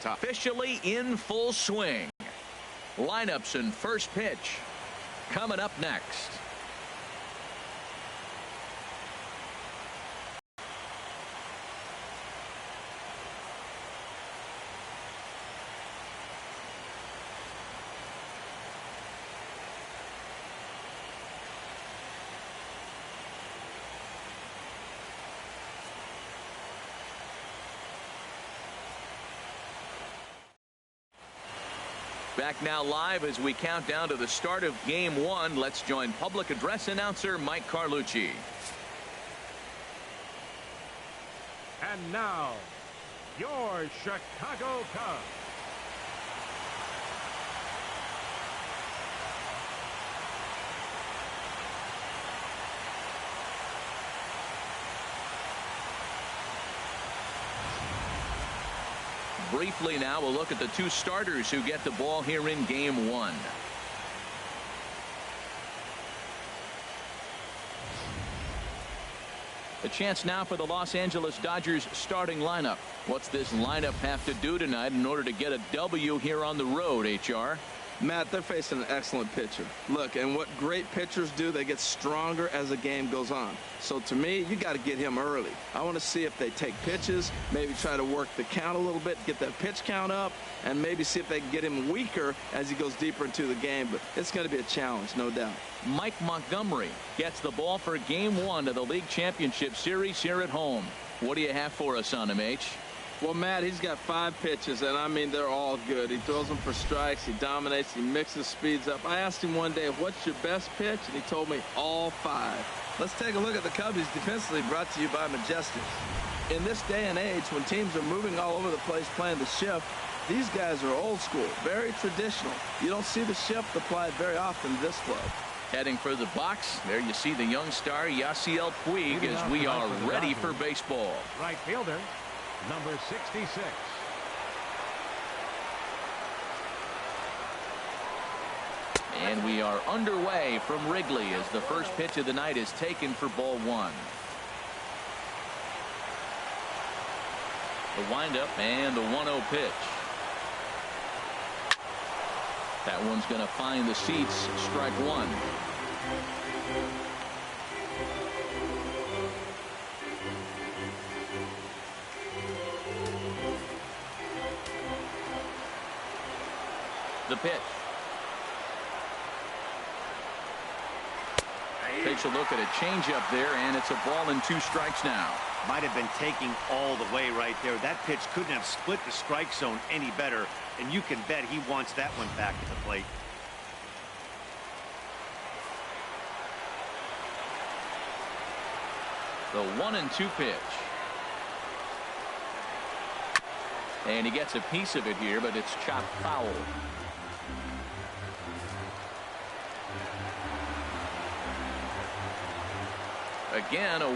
top. Officially in full swing. Lineups and first pitch coming up next. Back now live as we count down to the start of Game 1. Let's join public address announcer Mike Carlucci. And now, your Chicago Cubs. Briefly now, we'll look at the two starters who get the ball here in Game 1. A chance now for the Los Angeles Dodgers starting lineup. What's this lineup have to do tonight in order to get a W here on the road, HR? Matt, they're facing an excellent pitcher. Look, and what great pitchers do, they get stronger as the game goes on. So to me, you got to get him early. I want to see if they take pitches, maybe try to work the count a little bit, get that pitch count up, and maybe see if they can get him weaker as he goes deeper into the game. But it's going to be a challenge, no doubt. Mike Montgomery gets the ball for Game 1 of the League Championship Series here at home. What do you have for us on him, H? Well, Matt, he's got 5 pitches, and I mean, they're all good. He throws them for strikes, he dominates, he mixes speeds up. I asked him one day, what's your best pitch? And he told me all 5. Let's take a look at the Cubbies defensively, brought to you by Majestic. In this day and age, when teams are moving all over the place playing the shift, these guys are old school, very traditional. You don't see the shift applied very often in this club. Heading for the box, there you see the young star Yasiel Puig as we are ready for baseball. Right fielder, number 66. And we are underway from Wrigley as the first pitch of the night is taken for ball 1. The windup and the 1-0 pitch. That one's going to find the seats. Strike 1. The pitch. Takes a look at a changeup there, and it's a ball and 2 strikes now. Might have been taking all the way right there. That pitch couldn't have split the strike zone any better, and you can bet he wants that one back at the plate. The 1-2 pitch. And he gets a piece of it here, but it's chopped foul. Again, a 1-2.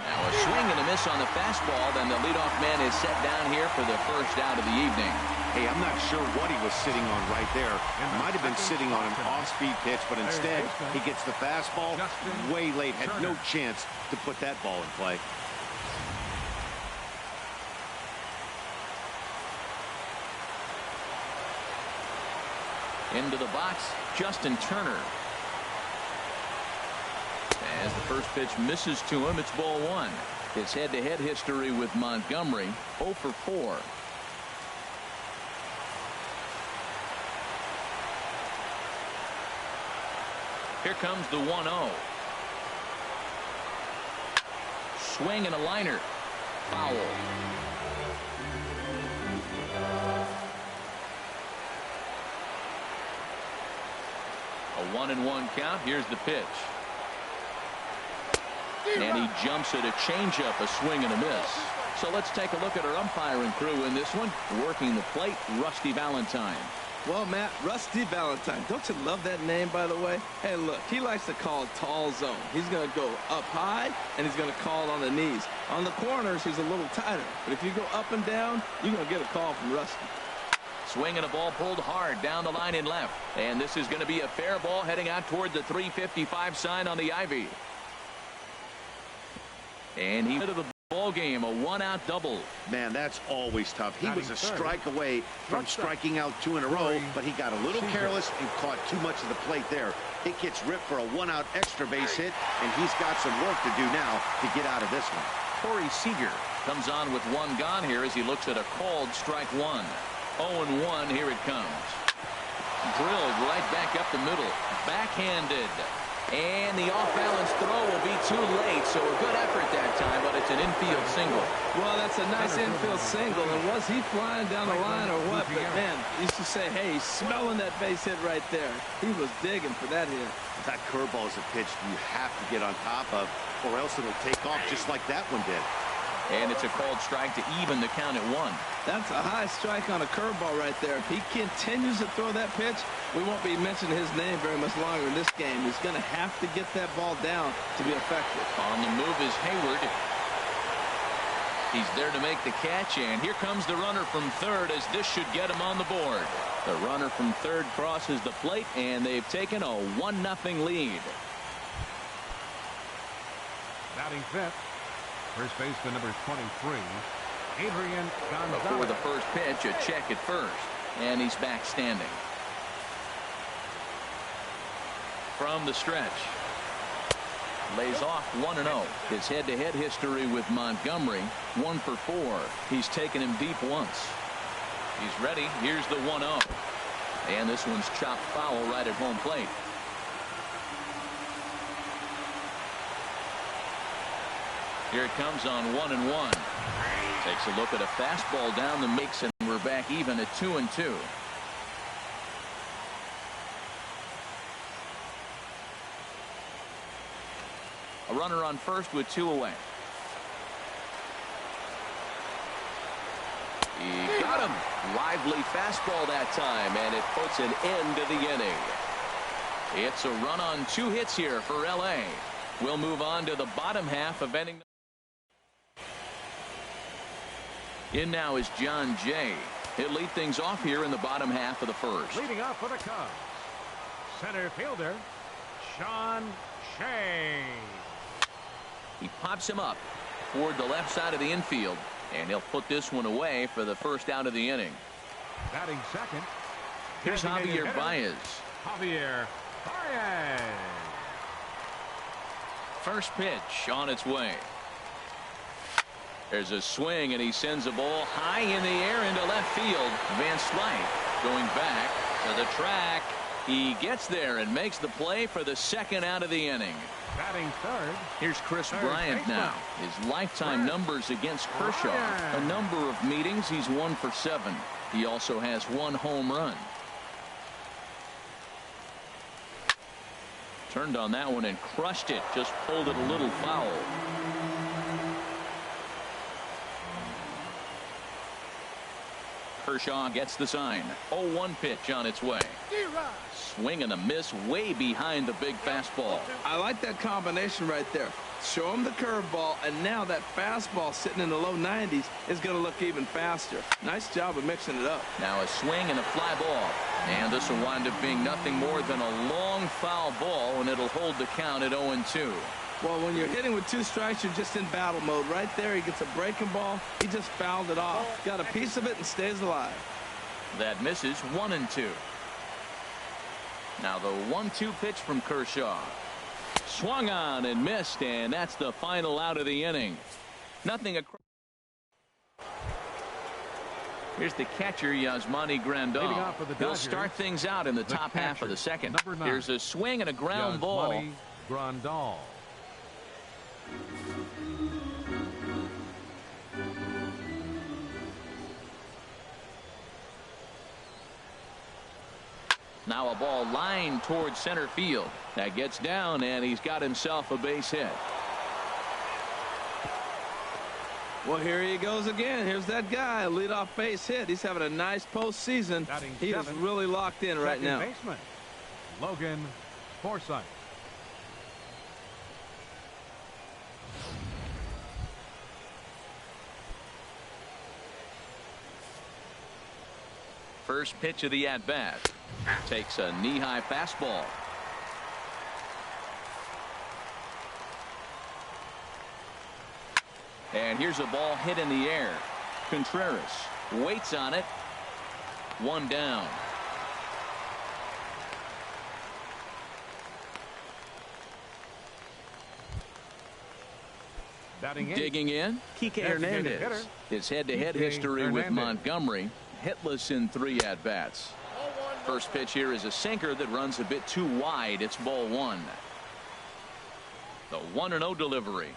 Now a swing and a miss on the fastball. Then the leadoff man is set down here for the first out of the evening. Hey, I'm not sure what he was sitting on right there. Might have been sitting on an off-speed pitch, but instead he gets the fastball way late. Had no chance to put that ball in play. Into the box, Justin Turner. As the first pitch misses to him, it's ball 1. His head-to-head history with Montgomery, 0 for 4. Here comes the 1-0. Swing and a liner. Foul. A 1-1 count. Here's the pitch. And he jumps at a changeup, a swing and a miss. So let's take a look at our umpiring crew in this one. Working the plate, Rusty Valentine. Well, Matt, Rusty Valentine. Don't you love that name, by the way? Hey, look, he likes to call a tall zone. He's going to go up high, and he's going to call on the knees. On the corners, he's a little tighter. But if you go up and down, you're going to get a call from Rusty. Swing and a ball pulled hard down the line and left. And this is going to be a fair ball heading out toward the 355 sign on the ivy. And he hit the ball game, a one-out double. Man, that's always tough. He was a strike away from striking out 2 in a row, but he got a little careless and caught too much of the plate there. It gets ripped for a 1-out extra base hit, and he's got some work to do now to get out of this one. Corey Seager comes on with 1 gone here as he looks at a called strike 1. 0-1, here it comes. Drilled right back up the middle. Backhanded. And the off-balance throw will be too late, so a good effort that time, but it's an infield single. Well, that's a nice infield single, and was he flying down the line or what? But, man, you should say, hey, he's smelling that base hit right there. He was digging for that hit. That curveball is a pitch you have to get on top of, or else it'll take off just like that one did. And it's a called strike to even the count at 1. That's a high strike on a curveball right there. If he continues to throw that pitch, we won't be mentioning his name very much longer in this game. He's going to have to get that ball down to be effective. On the move is Hayward. He's there to make the catch, and here comes the runner from third as this should get him on the board. The runner from third crosses the plate, and they've taken a 1-0 lead. Batting fifth, first baseman number 23, Adrian Gonzalez. Before the first pitch, a check at first, and he's back standing. From the stretch, lays off 1-0. His head-to-head history with Montgomery, 1 for 4. He's taken him deep once. He's ready. Here's the 1-0. And this one's chopped foul right at home plate. Here it comes on 1-1. Takes a look at a fastball down the mix, and we're back even at 2-2. A runner on first with 2 away. He got him. Lively fastball that time, and it puts an end to the inning. It's a run on 2 hits here for L.A. We'll move on to the bottom half of inning. In now is John Jay. He'll lead things off here in the bottom half of the first. Leading off for the Cubs, center fielder, Sean Shea. He pops him up toward the left side of the infield, and he'll put this one away for the first out of the inning. Batting second, here's Javier Baez. Javier Baez. First pitch on its way. There's a swing, and he sends a ball high in the air into left field. Van Slyke going back to the track. He gets there and makes the play for the second out of the inning. Batting third. Here's Chris Bryant now. His lifetime numbers against Kershaw. A number of meetings. He's 1 for 7. He also has 1 home run. Turned on that one and crushed it. Just pulled it a little foul. Kershaw gets the sign. 0-1 pitch on its way. Swing and a miss way behind the big fastball. I like that combination right there. Show him the curveball, and now that fastball sitting in the low 90s is going to look even faster. Nice job of mixing it up. Now a swing and a fly ball. And this will wind up being nothing more than a long foul ball, and it'll hold the count at 0-2. Well, when you're hitting with 2 strikes, you're just in battle mode. Right there, he gets a breaking ball. He just fouled it off. Got a piece of it and stays alive. That misses 1-2. Now the 1-2 pitch from Kershaw. Swung on and missed, and that's the final out of the inning. Nothing across. Here's the catcher, Yasmani Grandal. He'll start things out in the top half of the second. Here's a swing and a ground ball. Grandal. Now a ball lined towards center field. That gets down, and he's got himself a base hit. Well, here he goes again. Here's that guy, a leadoff base hit. He's having a nice postseason. He is really locked in right now. Baseman, Logan Forsythe. First pitch of the at-bat. Takes a knee-high fastball. And here's a ball hit in the air. Contreras waits on it. One down. Digging in, Kike Hernandez. His head-to-head history with Montgomery. Hitless in 3 at-bats. First pitch here is a sinker that runs a bit too wide. It's ball 1. The 1-0 delivery.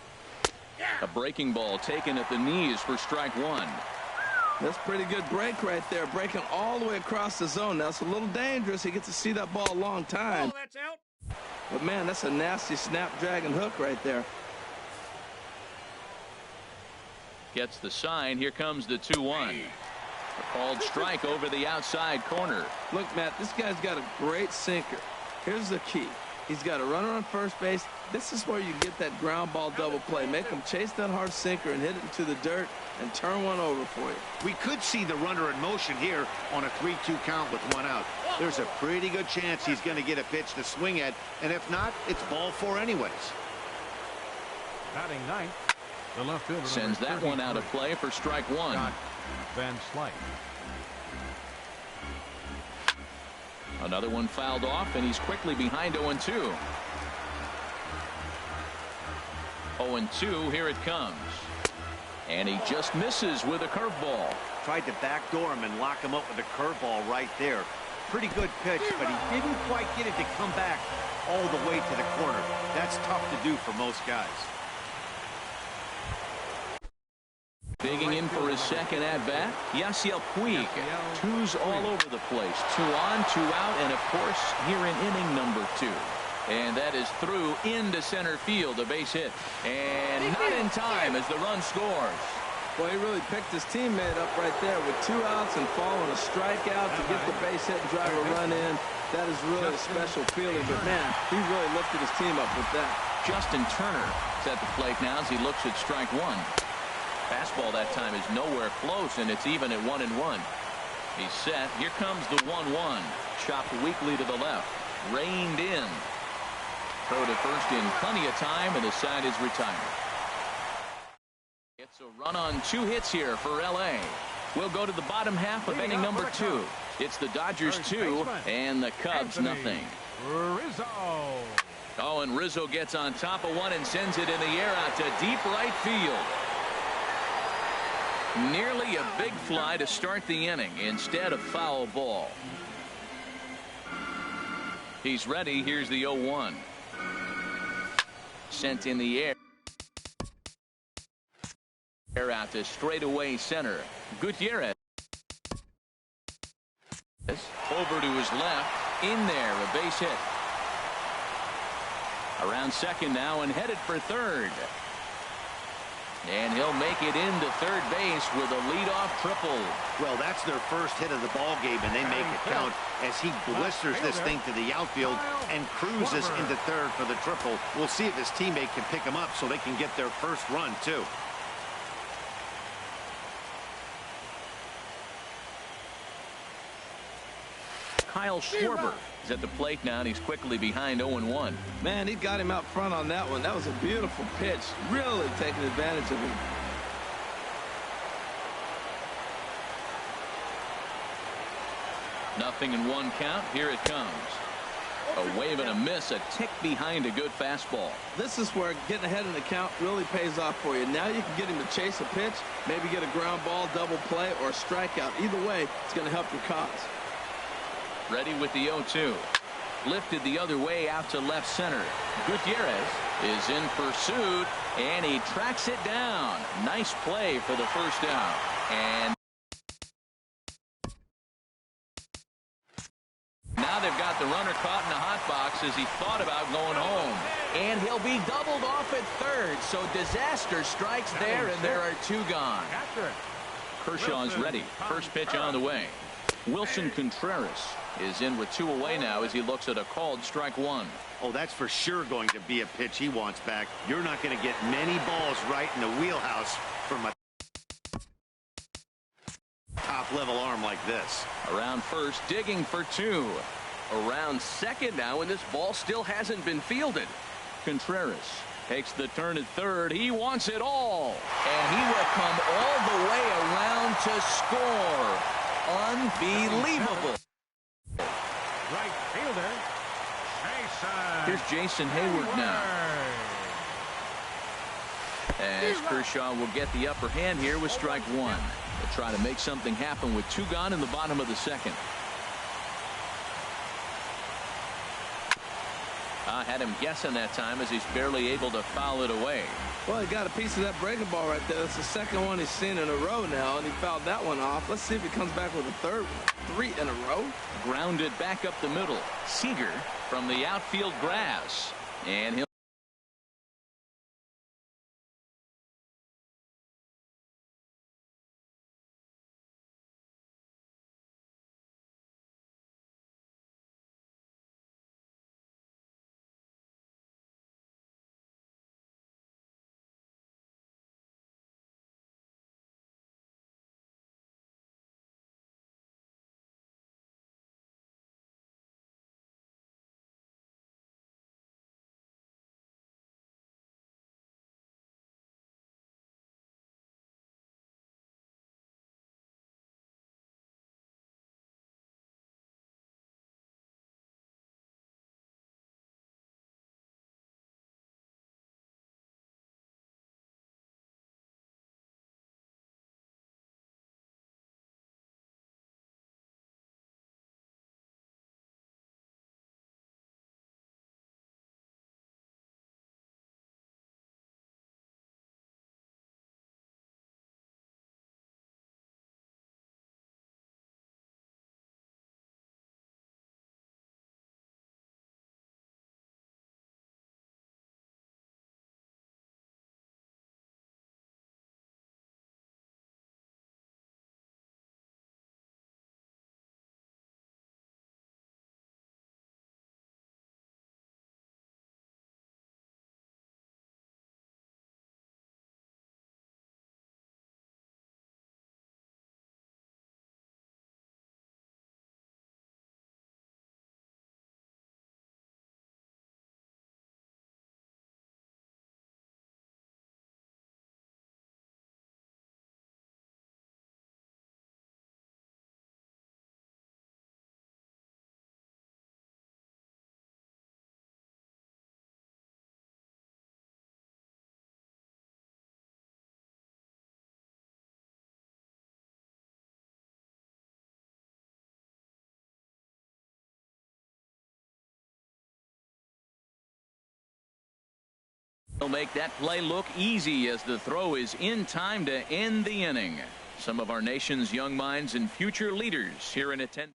A breaking ball taken at the knees for strike 1. That's pretty good break right there, breaking all the way across the zone. Now it's a little dangerous. He gets to see that ball a long time. That's out. But man, that's a nasty snapdragon hook right there. Gets the sign. Here comes the 2-1. A called strike over the outside corner. Look, Matt, this guy's got a great sinker. Here's the key. He's got a runner on first base. This is where you get that ground ball double play. Make him chase that hard sinker and hit it into the dirt and turn one over for you. We could see the runner in motion here on a 3-2 count with 1 out. There's a pretty good chance he's going to get a pitch to swing at, and if not, it's ball 4 anyways. Batting 9th. The left fielder sends that one out of play for strike 1. Van Slyke. Another one fouled off, and he's quickly behind 0-2. 0-2, here it comes. And he just misses with a curveball. Tried to backdoor him and lock him up with a curveball right there. Pretty good pitch, but he didn't quite get it to come back all the way to the corner. That's tough to do for most guys. Digging in for his second at-bat, Yasiel Puig. 2s all over the place. 2 on, 2 out, and of course, here in inning number 2. And that is through into center field, a base hit. And not in time as the run scores. Boy, he really picked his teammate up right there with 2 outs and following a strikeout to get the base hit and drive a run in. That is really a special feeling, but man, he really lifted his team up with that. Justin Turner is at the plate now as he looks at strike 1. Fastball that time is nowhere close, and it's even at 1-1. He's set. Here comes the 1-1. Chopped weakly to the left. Reined in. Throw to first in plenty of time, and the side is retired. It's a run on 2 hits here for L.A. We'll go to the bottom half of inning number 2. It's the Dodgers 2 and the Cubs nothing. Rizzo. Oh, and Rizzo gets on top of one and sends it in the air out to deep right field. Nearly a big fly to start the inning instead of foul ball. He's ready. Here's the 0-1. Sent in the air. Air out to straightaway center. Gutierrez. Over to his left. In there, a base hit. Around second now and headed for third. And he'll make it into third base with a leadoff triple. Well, that's their first hit of the ball game, and they make it count as he blisters this thing to the outfield and cruises into third for the triple. We'll see if his teammate can pick him up so they can get their first run, too. Kyle Schwarber is at the plate now, and he's quickly behind 0-1. Man, he got him out front on that one. That was a beautiful pitch. Really taking advantage of him. Nothing in 1 count. Here it comes. A wave and a miss, a tick behind a good fastball. This is where getting ahead in the count really pays off for you. Now you can get him to chase a pitch, maybe get a ground ball, double play, or a strikeout. Either way, it's going to help your cause. Ready with the 0-2. Lifted the other way out to left center. Gutierrez is in pursuit, and he tracks it down. Nice play for the first out. And now they've got the runner caught in the hot box as he thought about going home. And he'll be doubled off at third, so disaster strikes there, and there are 2 gone. Kershaw's ready. First pitch on the way. Wilson Contreras is in with 2 away now as he looks at a called strike 1. Oh, that's for sure going to be a pitch he wants back. You're not going to get many balls right in the wheelhouse from a top-level arm like this. Around first, digging for 2. Around second now, and this ball still hasn't been fielded. Contreras Takes the turn at third. He wants it all. And he will come all the way around to score. Unbelievable. Right fielder, Jason. Here's Jason Hayward now. As Kershaw will get the upper hand here with strike one. They'll try to make something happen with 2 gone in the bottom of the second. Had him guessing that time as he's barely able to foul it away. Well, he got a piece of that breaking ball right there. That's the second one he's seen in a row now, and he fouled that one off. Let's see if he comes back with a third one. 3 in a row. Grounded back up the middle. Seager from the outfield grass. And he'll make that play look easy as the throw is in time to end the inning. Some of our nation's young minds and future leaders here in attendance.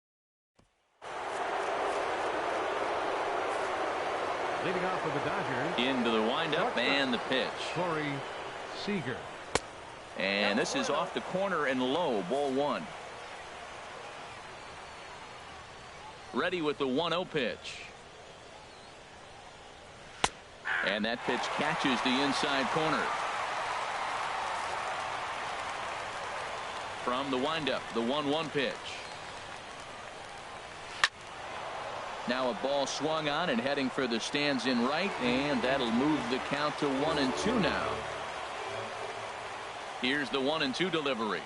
Leading off for the Dodgers. Into the windup and the pitch. Corey Seager. And this is off the corner and low. Ball 1. Ready with the 1-0 pitch. And that pitch catches the inside corner. From the windup, the 1-1 pitch. Now a ball swung on and heading for the stands in right, and that'll move the count to 1-2 now. Here's the 1-2 delivery.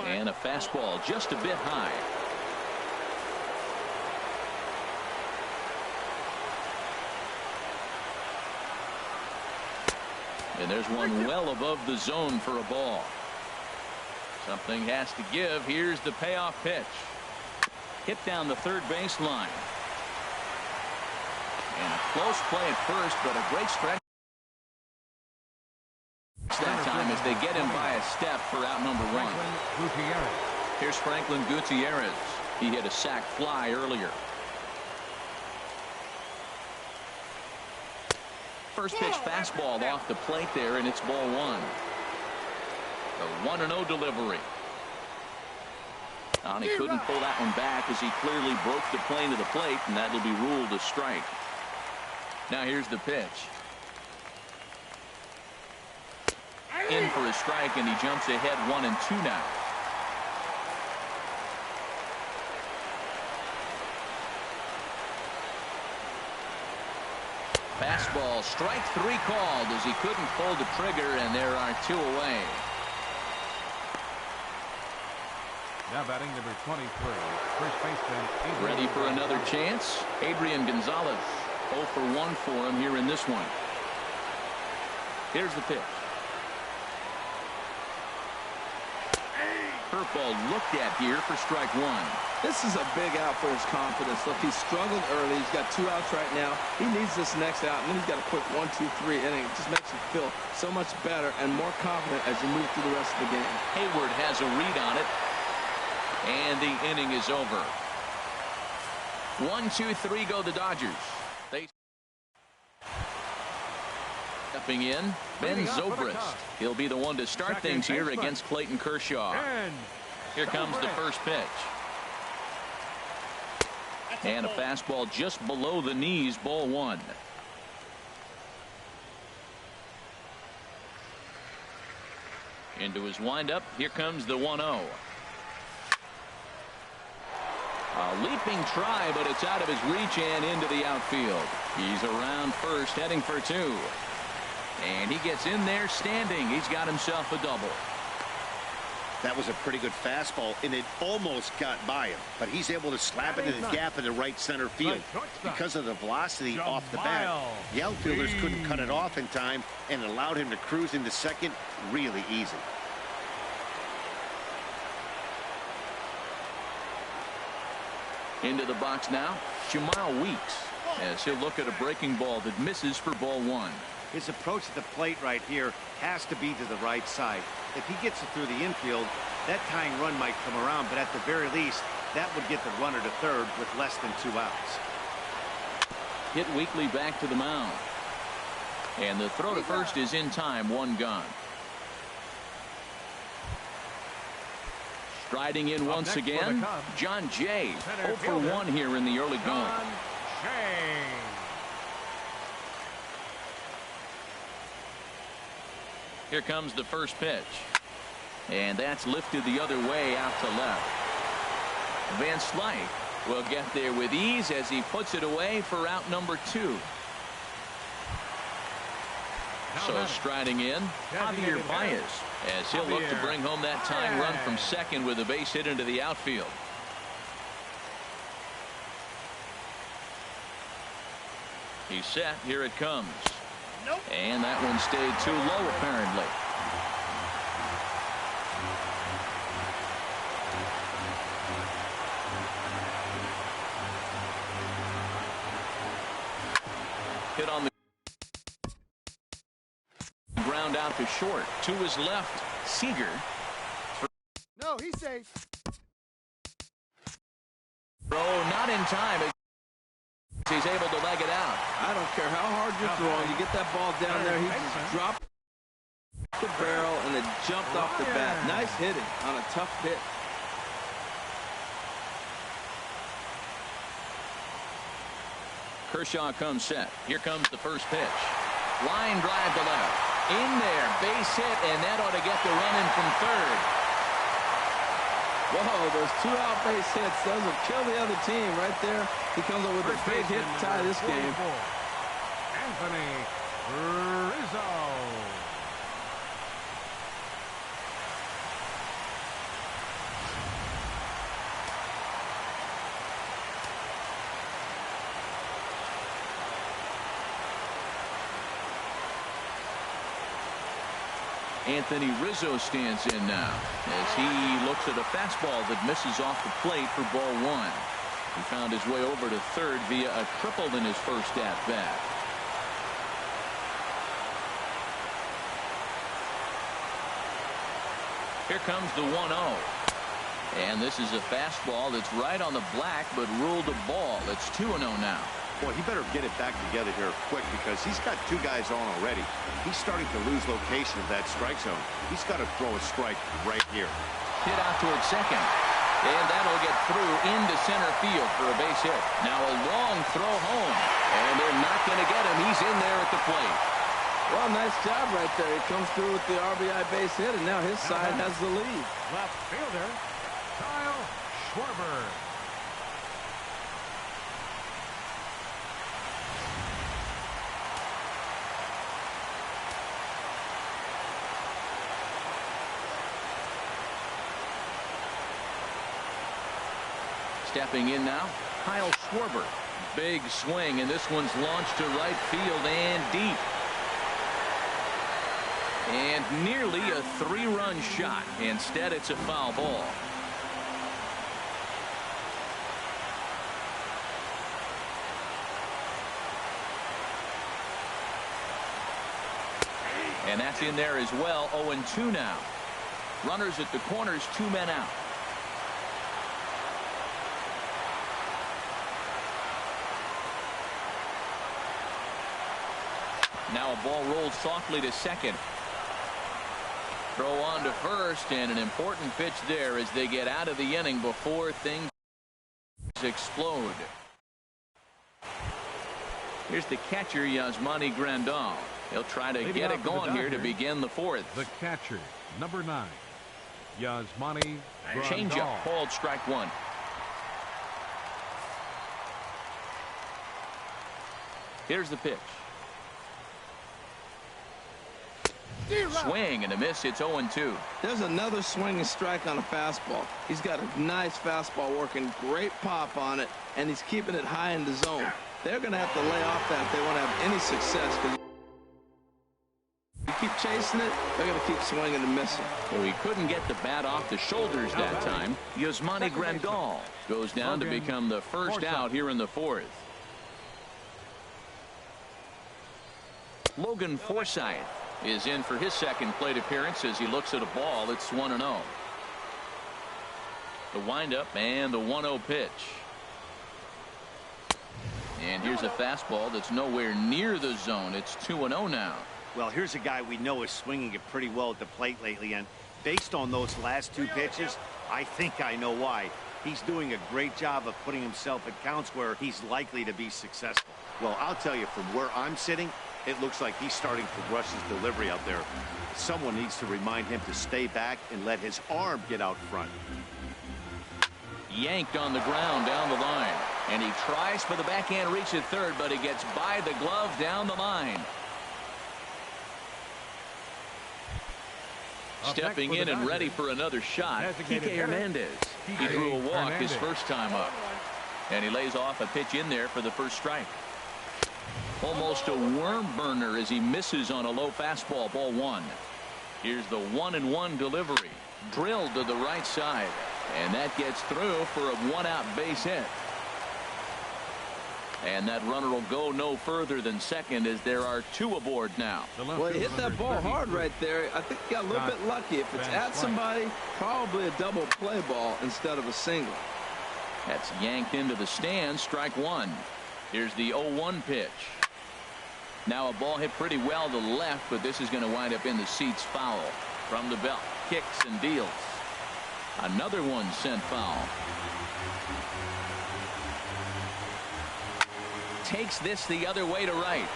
And a fastball just a bit high. And there's one well above the zone for a ball. Something has to give. Here's the payoff pitch. Hit down the third baseline. And a close play at first, but a great stretch that time as they get him by a step for out number 1. Here's Franklin Gutierrez. He hit a sac fly earlier. First pitch fastball off the plate there, and it's ball 1. The 1-0 delivery. And he couldn't pull that one back as he clearly broke the plane to the plate, and that'll be ruled a strike. Now here's the pitch. In for a strike, and he jumps ahead 1-2 now. fastball. Strike 3 called as he couldn't pull the trigger, and there are 2 away. Now batting number 23, first baseman. Ready for another chance. Adrian Gonzalez. 0 for 1 for him here in this one. Here's the pitch. Curveball looked at here for strike 1. This is a big out for his confidence. Look, he struggled early. He's got 2 outs right now. He needs this next out, and then he's got a quick 1, 2, 3 inning. It just makes him feel so much better and more confident as you move through the rest of the game. Hayward has a read on it, and the inning is over. 1, 2, 3 go the Dodgers. They stepping in, Ben Zobrist. He'll be the one to start things here against Clayton Kershaw. Here comes the first pitch. And a fastball just below the knees, ball 1. Into his windup, here comes the 1-0. A leaping try, but it's out of his reach and into the outfield. He's around first, heading for 2. And he gets in there standing. He's got himself a double. That was a pretty good fastball, and it almost got by him. But he's able to slap it in the gap in the right center field. Because of the velocity off the bat, the outfielders couldn't cut it off in time and allowed him to cruise into second really easy. Into the box now, Jamal Weeks, as he'll look at a breaking ball that misses for ball 1. His approach at the plate right here has to be to the right side. If he gets it through the infield, that tying run might come around, but at the very least, that would get the runner to third with less than 2 outs. Hit Weekly back to the mound. And the throw to first is in time, 1 gone. Striding in once again, John Jay. 0 for 1 here in the early going. Here comes the first pitch. And that's lifted the other way out to left. Van Slyke will get there with ease as he puts it away for out number 2. So striding in, Javier Baez, as he'll look to bring home that tying run from second with a base hit into the outfield. He's set. Here it comes. And that one stayed too low, apparently. Hit on the ground out to short. To his left, Seager. No, he's safe. Throw not in time. He's able to leg it out. I don't care how hard you're throwing. You get that ball down there, he just dropped the barrel and it jumped off the bat. Nice hitting on a tough pitch. Kershaw comes set. Here comes the first pitch. Line drive to left. In there, base hit, and that ought to get the run in from third. Whoa, those 2 out base hits, those will kill the other team right there. He comes up with a big hit to tie this game. Anthony Rizzo. Anthony Rizzo stands in now as he looks at a fastball that misses off the plate for ball 1. He found his way over to third via a triple in his first at bat. Here comes the 1-0. And this is a fastball that's right on the black but ruled a ball. It's 2-0 now. Boy, he better get it back together here quick because he's got 2 guys on already. He's starting to lose location of that strike zone. He's got to throw a strike right here. Hit out towards second. And that'll get through into center field for a base hit. Now a long throw home. And they're not going to get him. He's in there at the plate. Well, nice job right there. He comes through with the RBI base hit, and now his side has the lead. Left fielder, Kyle Schwarber. Stepping in now, Kyle Schwarber. Big swing, and this one's launched to right field and deep. And nearly a 3-run shot. Instead, it's a foul ball. And that's in there as well. 0-2 now. Runners at the corners, 2 men out. Now a ball rolls softly to second. Throw on to first, and an important pitch there as they get out of the inning before things explode. Here's the catcher, Yasmani Grandal. He'll try to get it going here to begin the 4th. The catcher, number 9, Yasmani Grandal. Changeup, called strike 1. Here's the pitch. Swing and a miss. It's 0-2. There's another swinging strike on a fastball. He's got a nice fastball working, great pop on it, and he's keeping it high in the zone. They're going to have to lay off that if they want to have any success, because you keep chasing it, they're going to keep swinging and missing. Well, he couldn't get the bat off the shoulders that time. Yasmani Grandal goes down to become the first out here in the 4th. Logan Forsythe is in for his second plate appearance as he looks at a ball. It's 1-0. The windup and the 1-0 pitch. And here's a fastball that's nowhere near the zone. It's 2-0 now. Well, here's a guy we know is swinging it pretty well at the plate lately, and based on those last 2 pitches, I think I know why. He's doing a great job of putting himself at counts where he's likely to be successful. Well, I'll tell you, from where I'm sitting, it looks like he's starting to rush his delivery out there. Someone needs to remind him to stay back and let his arm get out front. Yanked on the ground down the line, and he tries for the backhand reach at third, but he gets by the glove down the line. Stepping in and ready for another shot, Kike Hernandez. He threw a walk his first time up, and he lays off a pitch in there for the first strike. Almost a worm burner as he misses on a low fastball. Ball 1. Here's the 1-1 delivery, drilled to the right side, and that gets through for a 1-out base hit. And that runner will go no further than second as there are 2 aboard now. Well, he hit that ball hard right there. I think he got a little bit lucky. If it's at somebody, probably a double play ball instead of a single. That's yanked into the stands. Strike 1. Here's the 0-1 pitch. Now a ball hit pretty well to the left, but this is going to wind up in the seats foul. From the belt, kicks and deals. Another one sent foul. Takes this the other way to right.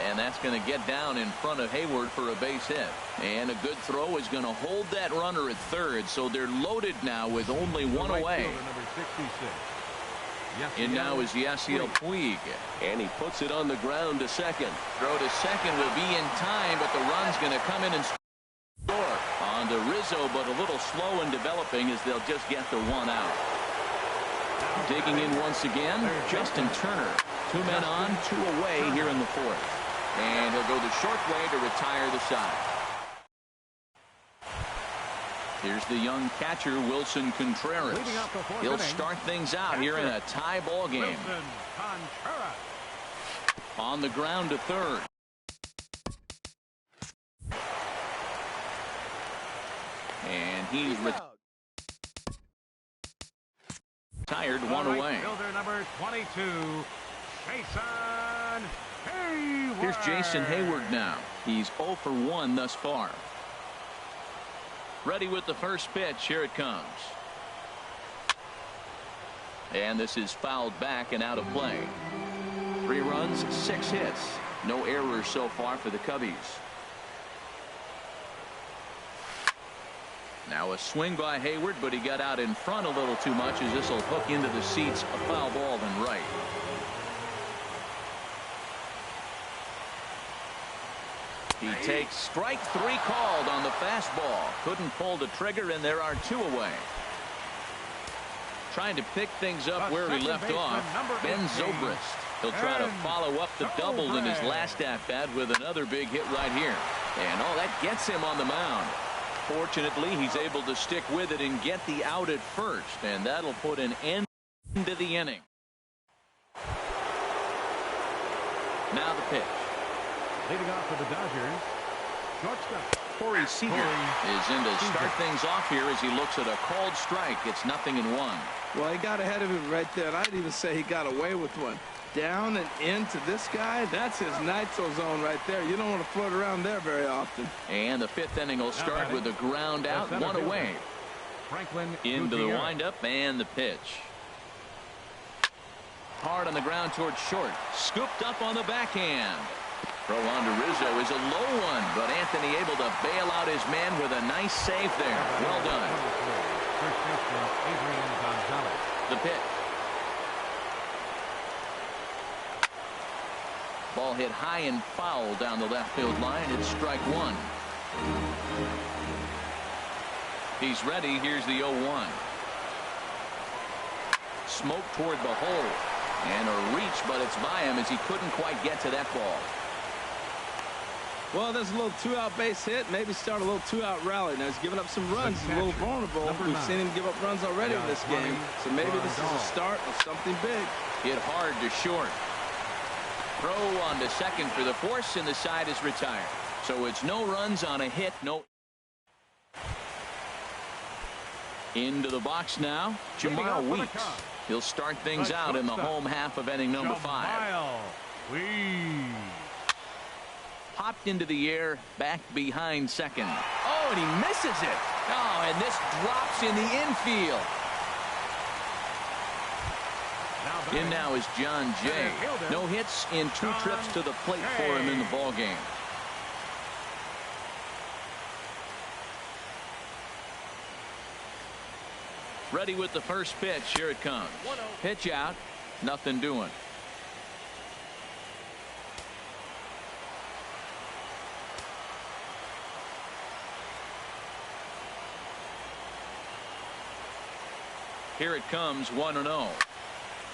And that's going to get down in front of Hayward for a base hit. And a good throw is going to hold that runner at third, so they're loaded now with only 1 away. In now is Yasiel Puig, and he puts it on the ground to second. Throw to second will be in time, but the run's going to come in and score on to Rizzo, but a little slow in developing as they'll just get the 1 out. Digging in once again, Justin Turner. 2 men on, 2 away here in the 4th. And he'll go the short way to retire the side. Here's the young catcher, Wilson Contreras. He'll start things out here in a tie ball game. On the ground to third. And he's retired, 1 away. Fielder number 22, Jason Hayward. Here's Jason Hayward now. He's 0 for 1 thus far. Ready with the first pitch. Here it comes. And this is fouled back and out of play. 3 runs, 6 hits. No errors so far for the Cubbies. Now a swing by Hayward, but he got out in front a little too much as this will hook into the seats. A foul ball and right. He takes strike 3 called on the fastball. Couldn't pull the trigger, and there are 2 away. Trying to pick things up where he left off. Ben Zobrist. He'll try to follow up the double in his last at-bat with another big hit right here. And that gets him on the mound. Fortunately, he's able to stick with it and get the out at first, and that'll put an end to the inning. Now the pitch. Leading off for the Dodgers, shortstop Corey Seager is in to start things off here as he looks at a called strike. It's 0-1. Well, he got ahead of him right there. I'd even say he got away with one. Down and into this guy, that's his nitro zone right there. You don't want to float around there very often. And the 5th inning will start with a ground out, one away. Franklin Into the windup and the pitch. Hard on the ground towards short. Scooped up on the backhand. Throw on to Rizzo is a low one, but Anthony able to bail out his man with a nice save there. Well done. First baseman Adrian Gonzalez. The pitch. Ball hit high and foul down the left field line. It's strike one. He's ready. Here's the 0-1. Smoke toward the hole. And a reach, but it's by him as he couldn't quite get to that ball. Well, there's a little 2-out base hit. Maybe start a little 2-out rally. Now, he's giving up some runs. He's a little vulnerable. We've seen him give up runs already in this game. So maybe this is a start of something big. Hit hard to short. Throw on to second for the force, and the side is retired. So it's no runs on a hit. No. Into the box now, Jamal Weeks. He'll start things out in the home half of inning number 5. Popped into the air, back behind second. Oh, and he misses it. Oh, and this drops in the infield. In now is John Jay. No hits in 2 trips to the plate for him in the ball game. Ready with the first pitch. Here it comes. Pitch out. Nothing doing. Here it comes, 1-0.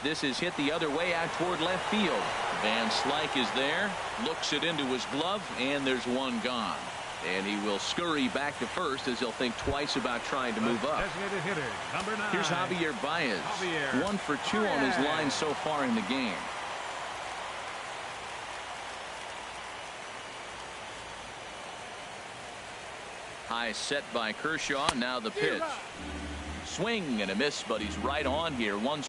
This is hit the other way out toward left field. Van Slyke is there, looks it into his glove, and there's one gone. And he will scurry back to first as he'll think twice about trying to move up. Designated hitter, number 9. Here's Javier Baez. 1 for 2 on his line so far in the game. High set by Kershaw. Now the pitch. Swing and a miss, but he's right on here. 1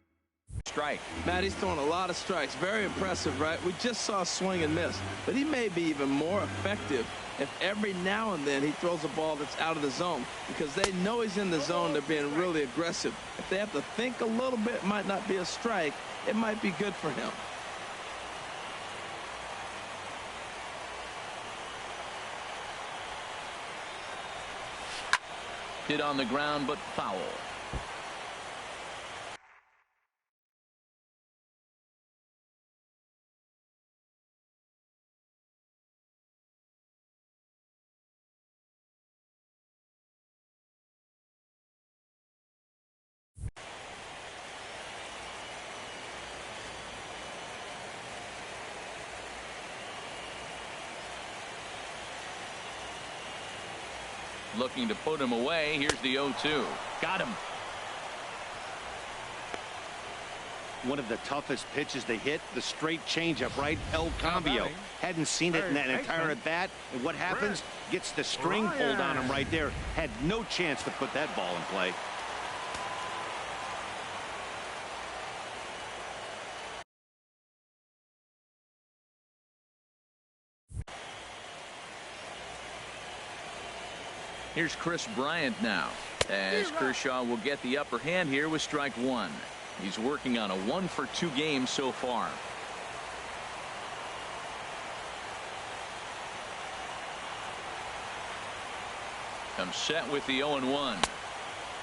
strike. Matt, he's throwing a lot of strikes. Very impressive, right? We just saw a swing and miss, but he may be even more effective if every now and then he throws a ball that's out of the zone, because they know he's in the zone. They're being really aggressive. If they have to think a little bit, it might not be a strike. It might be good for him. Hit on the ground, but foul. Looking to put him away. Here's the 0-2. Got him. One of the toughest pitches they hit, the straight changeup, right? El Cambio. Hadn't seen it in that entire at bat. And what happens? Gets the string pulled on him right there. Had no chance to put that ball in play. Here's Chris Bryant now, as Kershaw will get the upper hand here with strike 1. He's working on a 1 for 2 game so far. Comes set with the 0-1.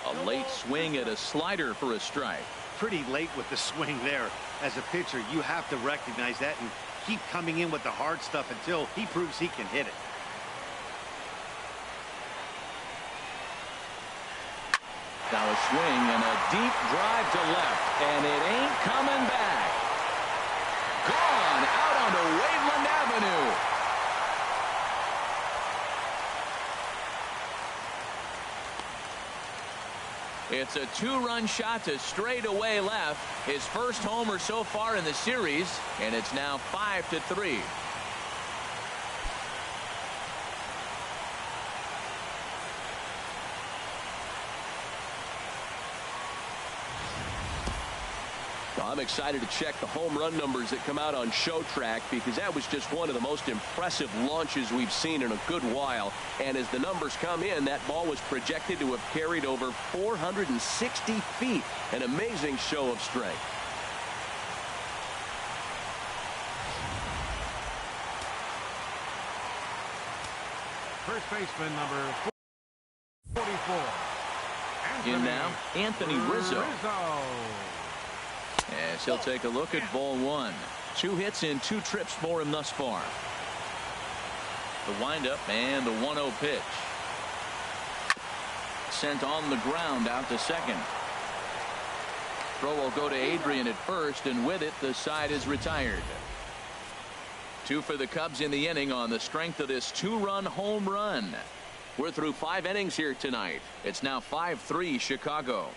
A late swing at a slider for a strike. Pretty late with the swing there. As a pitcher, you have to recognize that and keep coming in with the hard stuff until he proves he can hit it. Now a swing and a deep drive to left, and it ain't coming back. Gone out onto Waveland Avenue. It's a two-run shot to straightaway left. His first homer so far in the series, and it's now 5-3. I'm excited to check the home run numbers that come out on Showtrack, because that was just one of the most impressive launches we've seen in a good while. And as the numbers come in, that ball was projected to have carried over 460 feet. An amazing show of strength. First baseman number 44. In now, Anthony Rizzo. As he'll take a look at ball one. 2 hits in 2 trips for him thus far. The windup and the 1-0 pitch. Sent on the ground out to second. Throw will go to Adrian at first, and with it the side is retired. 2 for the Cubs in the inning on the strength of this 2-run home run. We're through 5 innings here tonight. It's now 5-3 Chicago.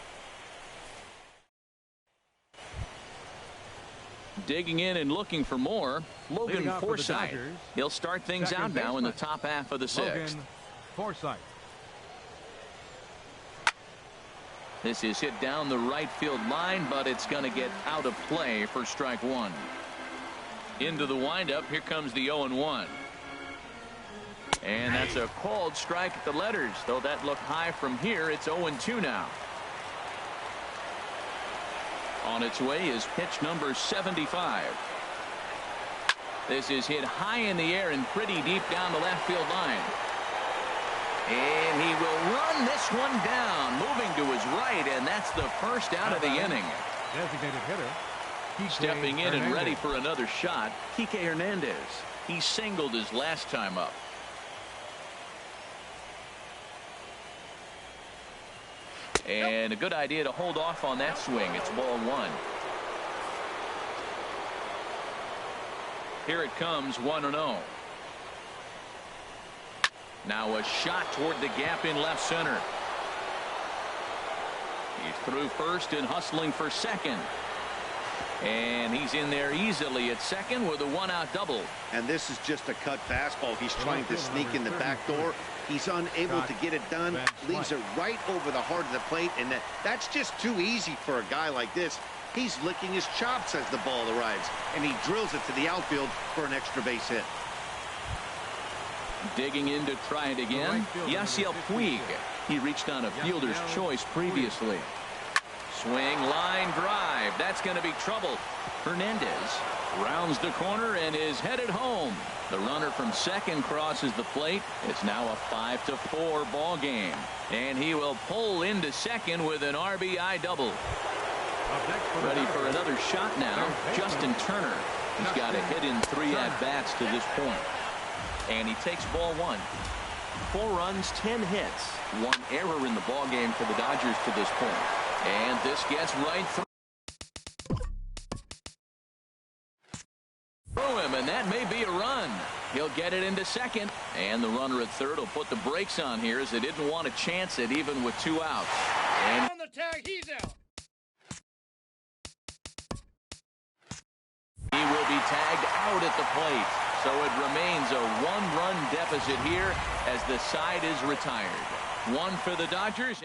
Digging in and looking for more, Logan Forsythe. He'll start things out now in the top half of the 6th. Logan Forsythe. This is hit down the right field line, but it's going to get out of play for strike 1. Into the windup. Here comes the 0-1. And that's a called strike at the letters, though that looked high from here. It's 0-2 now. On its way is pitch number 75. This is hit high in the air and pretty deep down the left field line. And he will run this one down, moving to his right, and that's the first out of the inning. Designated hitter. Stepping in and ready for another shot, Kike Hernandez. He singled his last time up. And a good idea to hold off on that swing. It's ball 1. Here it comes, 1-0. Now a shot toward the gap in left center. He's through first and hustling for second. And he's in there easily at second with a 1-out double. And this is just a cut fastball. He's trying to sneak in the back door. He's unable to get it done. Leaves it right over the heart of the plate, and that's just too easy for a guy like this. He's licking his chops as the ball arrives, and he drills it to the outfield for an extra base hit. Digging in to try it again, Yasiel Puig. He reached on a fielder's choice previously. Swing, line drive. That's going to be trouble. Hernandez rounds the corner and is headed home. The runner from second crosses the plate. It's now a 5-4 ball game. And he will pull into second with an RBI double. Ready for another shot now, Justin Turner. He's got a hit in 3 at-bats to this point. And he takes ball 1. 4 runs, 10 hits. 1 error in the ball game for the Dodgers to this point. And this gets right through him, and that may be a run. He'll get it into second, and the runner at third will put the brakes on here as they didn't want to chance it even with 2 outs. And on the tag, he's out. he will be tagged out at the plate. So it remains a 1-run deficit here as the side is retired. 1 for the Dodgers.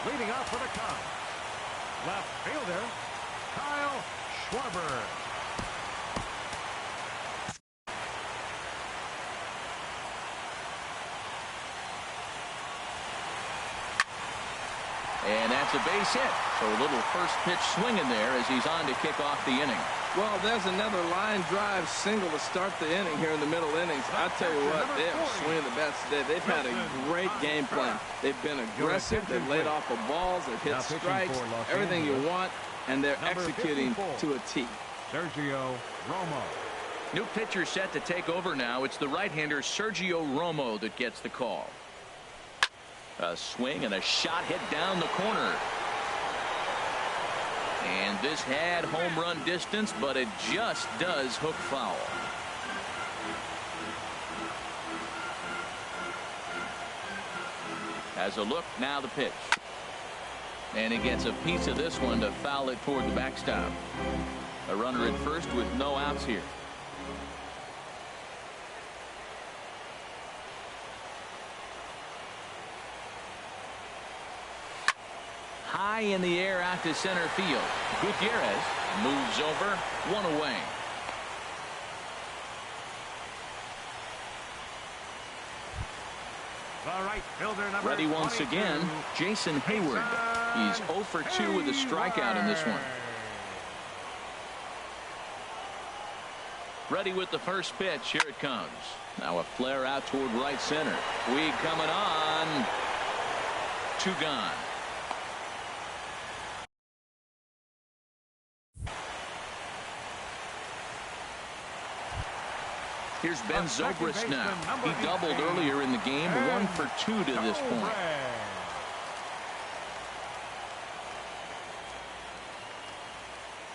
Leading off for the Cubs, left fielder Kyle Schwarber. And that's a base hit. So a little first pitch swinging there as he's on to kick off the inning. Well, there's another line drive single to start the inning here in the middle innings. I tell you what, they are swinging the bats today. They've had a great game plan. They've been aggressive. They've laid off of balls. They've hit strikes, everything you want, and they're executing to a T. Sergio Romo. New pitcher set to take over now. It's the right-hander Sergio Romo that gets the call. A swing and a shot hit down the corner. And this had home run distance, but it just does hook foul. As a look, now the pitch. And he gets a piece of this one to foul it toward the backstop. A runner at first with no outs here. High in the air out to center field. Gutierrez moves over, one away. The right fielder, number Ready once 22, again, Jason Hayward. He's 0 for 2 with a strikeout in this one. Ready with the first pitch. Here it comes. Now a flare out toward right center. Weed coming on. 2 gone. Here's Ben Zobrist now. He doubled earlier in the game, 1 for 2 to this point.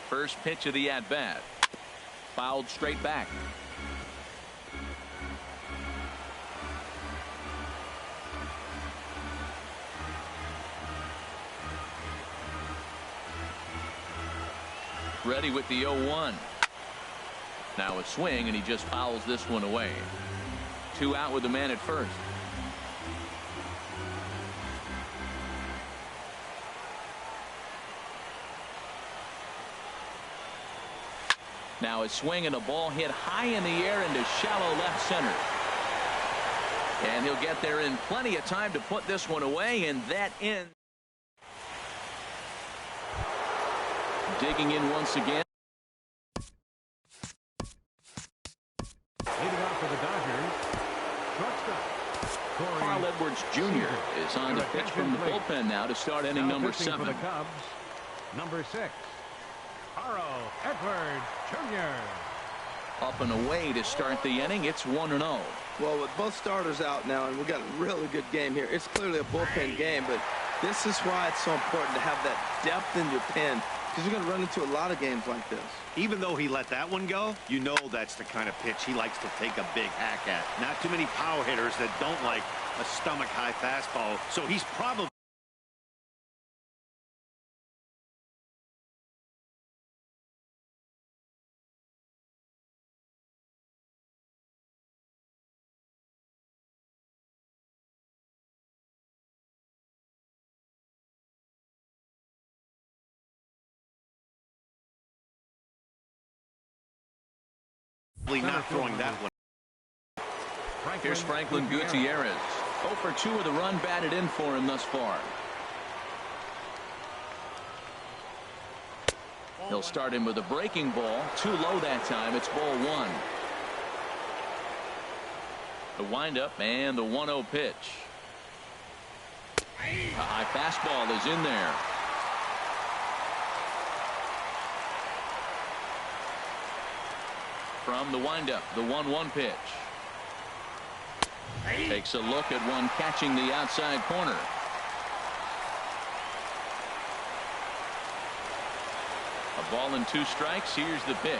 First pitch of the at-bat. Fouled straight back. Ready with the 0-1. Now a swing, and he just fouls this one away. 2 out with the man at first. Now a swing and a ball hit high in the air into shallow left center. And he'll get there in plenty of time to put this one away, and that ends. Digging in once again. Leading off for the Dodgers, shortstop. Carl Edwards Jr. is on the pitch from the bullpen now to start inning number 7. For the Cubs, number 6, Carl Edwards Jr. Up and away to start the inning. It's 1-0. Well, with both starters out now, and we got a really good game here. It's clearly a bullpen game, but this is why it's so important to have that depth in your pen, because you're going to run into a lot of games like this. Even though he let that one go, you know that's the kind of pitch he likes to take a big hack at. Not too many power hitters that don't like a stomach-high fastball, so he's probably... not throwing that one. Here's Franklin Gutierrez. 0 for 2 with a run batted in for him thus far. He'll start him with a breaking ball. Too low that time. It's ball 1. The windup and the 1-0 pitch. A high fastball is in there. From the windup, the 1-1 pitch. Takes a look at one catching the outside corner. A ball and 2 strikes. Here's the pitch.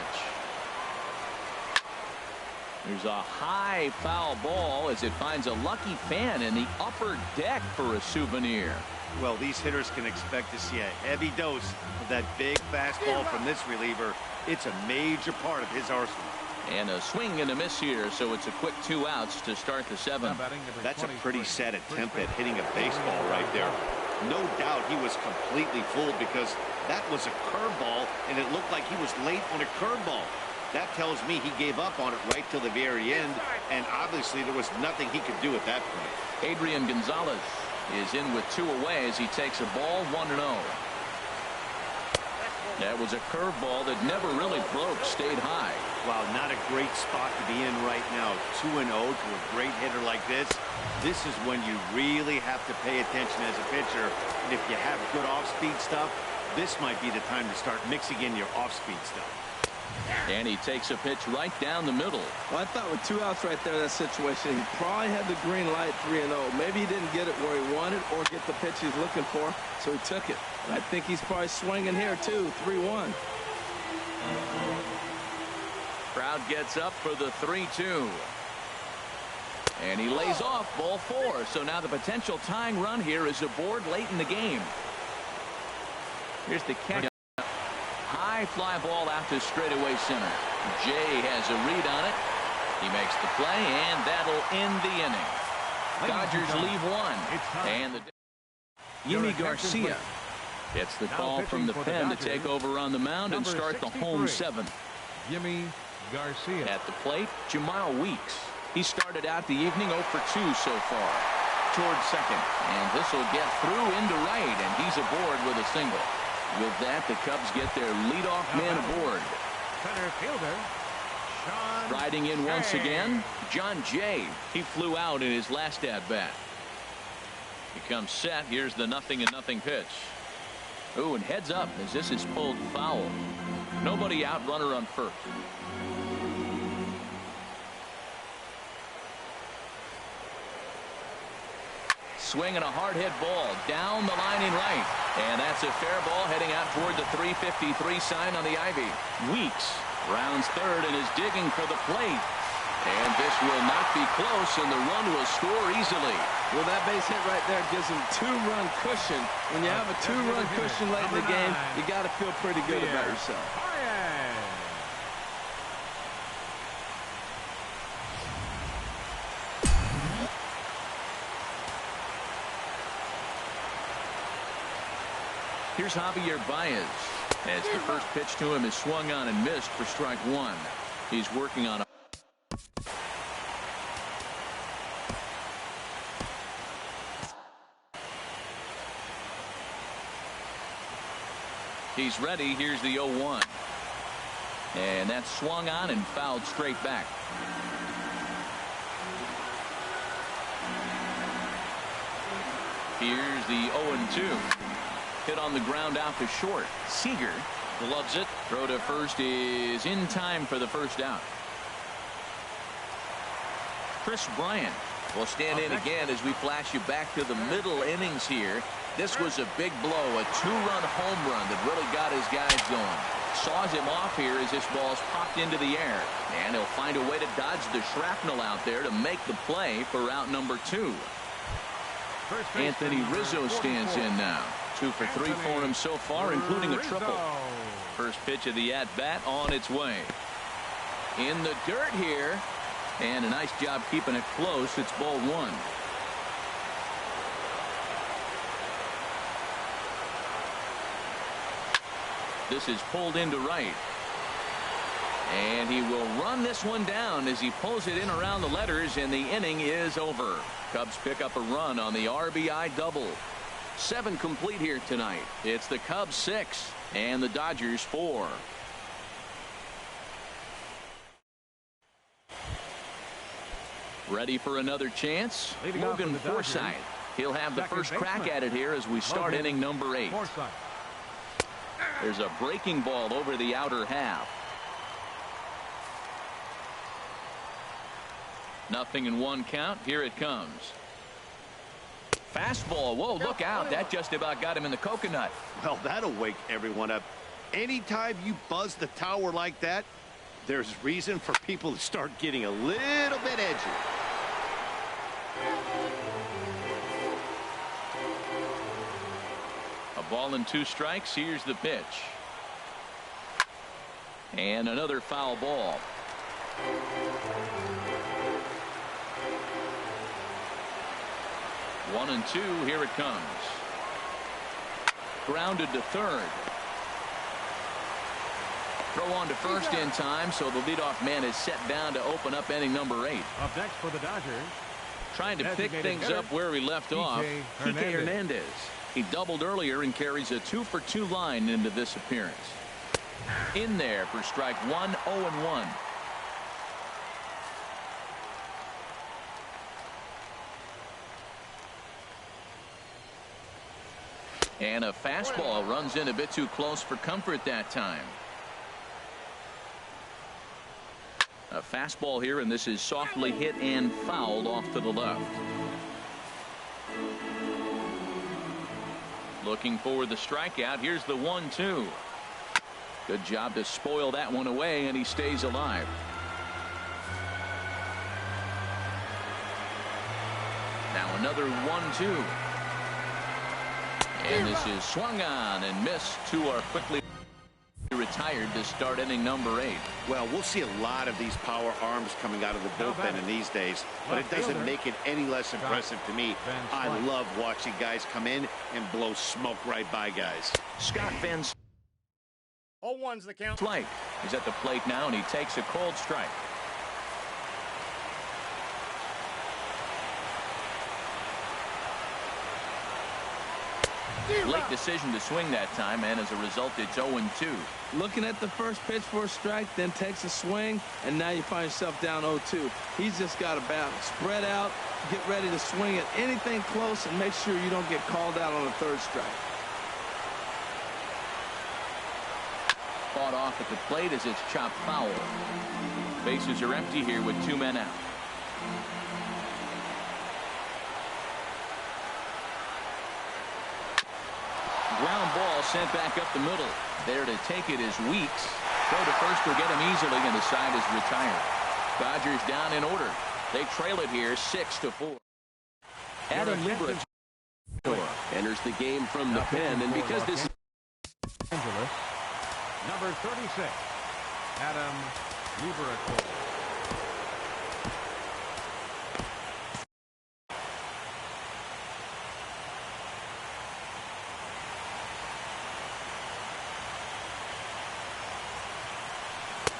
There's a high foul ball as it finds a lucky fan in the upper deck for a souvenir. Well, these hitters can expect to see a heavy dose of that big fastball from this reliever. It's a major part of his arsenal. And a swing and a miss here, so it's a quick 2 outs to start the 7th. That's a pretty sad attempt at hitting a baseball right there. No doubt he was completely fooled because that was a curveball, and it looked like he was late on a curveball. That tells me he gave up on it right till the very end, and obviously there was nothing he could do at that point. Adrian Gonzalez is in with 2 away as he takes a ball 1-0. That was a curveball that never really broke, stayed high. Wow, not a great spot to be in right now. 2-0 to a great hitter like this. This is when you really have to pay attention as a pitcher. And if you have good off-speed stuff, this might be the time to start mixing in your off-speed stuff. And he takes a pitch right down the middle. Well, I thought with 2 outs right there in that situation, he probably had the green light 3-0. Maybe he didn't get it where he wanted or get the pitch he's looking for, so he took it. And I think he's probably swinging here, too, 3-1. Crowd gets up for the 3-2. And he lays off ball 4. So now the potential tying run here is aboard late in the game. Here's the catch. High fly ball out to straightaway center. Jay has a read on it. He makes the play, and that'll end the inning. Dodgers leave 1. And the Yimi Garcia gets the call from the pen to take over on the mound and start the home 7th. Yimi Garcia. At the plate, Jamal Weeks. He started out the evening 0 for 2 so far. Towards second, and this will get through into right, and he's aboard with a single. With that, the Cubs get their leadoff man aboard. Center fielder, Sean Riding in once again, John Jay. He flew out in his last at-bat. He comes set. Here's the 0-0 pitch. Ooh, and heads up as this is pulled foul. Nobody out, runner on first. Swinging a hard hit ball down the line in right. And that's a fair ball heading out toward the 353 sign on the ivy. Weeks rounds third and is digging for the plate. And this will not be close, and the run will score easily. Well, that base hit right there gives him 2-run cushion. When you have a 2-run cushion late in the game, you got to feel pretty good about yourself. Here's Javier Baez as the first pitch to him is swung on and missed for strike 1. He's working on a He's ready. Here's the 0-1. And that's swung on and fouled straight back. Here's the 0-2. Hit on the ground out to short. Seager gloves it. Throw to first is in time for the first out. Chris Bryant will stand in again as we flash you back to the middle innings here. This was a big blow, a 2-run home run that really got his guys going. Saws him off here as this ball's popped into the air. And he'll find a way to dodge the shrapnel out there to make the play for out number 2. Anthony Rizzo stands in now. 2 for 3 for him so far, including a triple. First pitch of the at-bat on its way. In the dirt here. And a nice job keeping it close. It's ball 1. This is pulled into right. And he will run this one down as he pulls it in around the letters, and the inning is over. Cubs pick up a run on the RBI double. 7 complete here tonight. It's the Cubs 6 and the Dodgers 4. Ready for another chance? Logan Forsythe. He'll have the first crack at it here as we start inning number 8. There's a breaking ball over the outer half. 0-1 count. Here it comes. Fastball. Whoa, look out. That just about got him in the coconut. Well, that'll wake everyone up. Anytime you buzz the tower like that, there's reason for people to start getting a little bit edgy. A ball and 2 strikes. Here's the pitch. And another foul ball. One and 2. Here it comes. Grounded to third. Throw on to first in time, so the leadoff man is set down to open up inning number 8. Up next for the Dodgers. Trying to pick things up where we left off. Kike Hernandez. He doubled earlier and carries a 2 for 2 line into this appearance. In there for strike 1, 0-1. And a fastball runs in a bit too close for comfort that time. A fastball here, and this is softly hit and fouled off to the left. Looking for the strikeout. Here's the 1-2. Good job to spoil that one away, and he stays alive. Now another 1-2. And this is swung on and missed. Two are quickly retired to start inning number 8. Well, we'll see a lot of these power arms coming out of the bullpen in these days, but it doesn't make it any less impressive to me. I love watching guys come in and blow smoke right by guys. Scott Van 0-1's the count. Slyke is at the plate now, and he takes a cold strike. Late decision to swing that time, and as a result, it's 0-2. Looking at the first pitch for a strike, then takes a swing, and now you find yourself down 0-2. He's just got a battle. Spread out, get ready to swing at anything close, and make sure you don't get called out on the third strike. Fought off at the plate as it's chopped foul. Bases are empty here with 2 men out. Ground ball sent back up the middle. There to take it is Weeks. Throw to first will get him easily, and the side is retired. Dodgers down in order. They trail it here 6-4. Adam Libra enters the game from the pen, and because this is Angeles, number 36, Adam Liberator.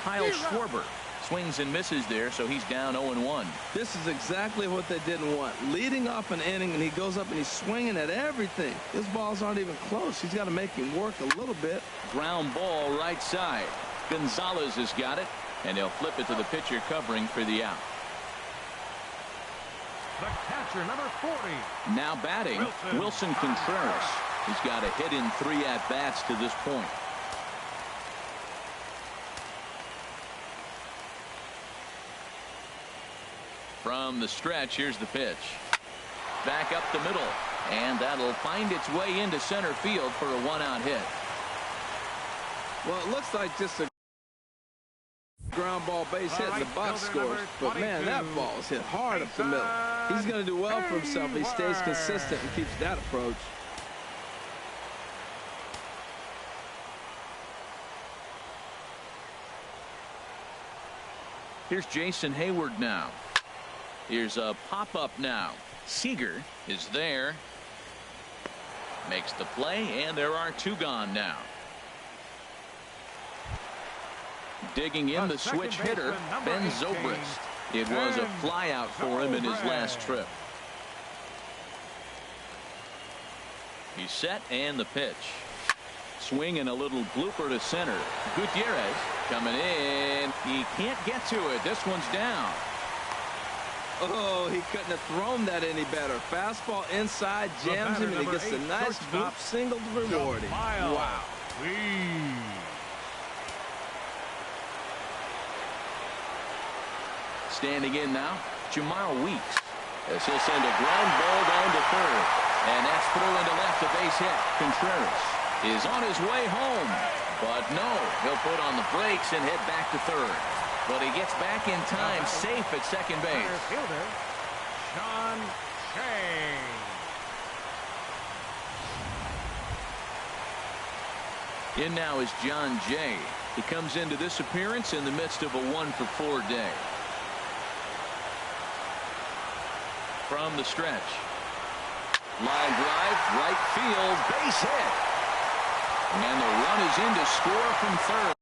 Kyle Schwarber swings and misses there, so he's down 0-1. This is exactly what they didn't want. Leading off an inning, and he goes up and he's swinging at everything. His balls aren't even close. He's got to make him work a little bit. Ground ball right side. Gonzalez has got it, and he'll flip it to the pitcher covering for the out. The catcher, number 40. Now batting, Wilson Contreras. He's got a hit in 3 at-bats to this point. From the stretch, here's the pitch. Back up the middle, and that'll find its way into center field for a 1-out hit. Well, it looks like just a ground ball base hit in the box scores, but man, that ball is hit hard up the middle. He's going to do well for himself. He stays consistent and keeps that approach. Here's Jason Hayward now. Here's a pop-up now. Seager is there. Makes the play, and there are 2 gone now. Digging in the switch hitter, Ben Zobrist. It was a flyout for him in his last trip. He's set, and the pitch. Swing and a little blooper to center. Gutierrez coming in. He can't get to it. This one's down. Oh, he couldn't have thrown that any better. Fastball inside, jams him, and he gets a nice bloop single to reward him. Wow. Standing in now, Jamar Weeks. As he'll send a ground ball down to third. And that's through into left, a base hit. Contreras is on his way home. But no, he'll put on the brakes and head back to third. But he gets back in time, safe at second base. Fielder, Sean Shea. In now is John Jay. He comes into this appearance in the midst of a 1-for-4 day. From the stretch. Line drive, right field, base hit. And the run is in to score from third.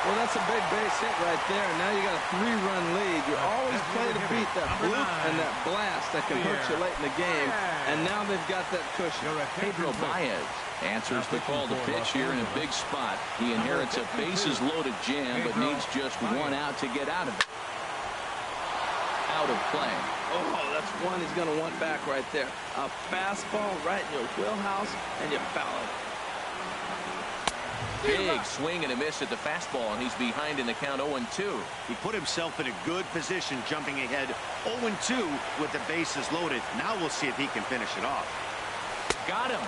Well, that's a big base hit right there. Now you got a 3-run lead. You always play to beat that bloop and that blast that can hurt you late in the game. And now they've got that cushion. Pedro Baez answers the call to pitch here in a big spot. He inherits a bases-loaded jam, but needs just 1 out to get out of it. Out of play. Oh, that's one he's going to want back right there. A fastball right in your wheelhouse, and you foul it. Big swing and a miss at the fastball, and he's behind in the count 0-2. He put himself in a good position, jumping ahead 0-2 with the bases loaded. Now we'll see if he can finish it off. Got him.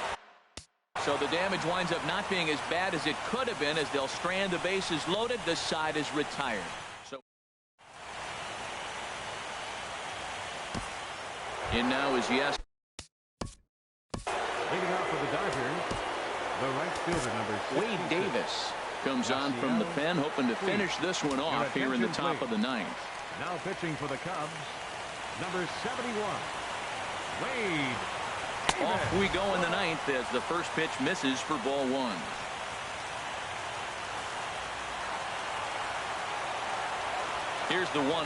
So the damage winds up not being as bad as it could have been, as they'll strand the bases loaded. The side is retired. So in now is yes. Leading off for the Dodgers, the right fielder, number 66. Wade Davis comes on from the pen, hoping to finish this one off here in the top of the ninth. Now pitching for the Cubs, number 71, Wade Davis. Off we go in the ninth as the first pitch misses for ball one. Here's the 1-0.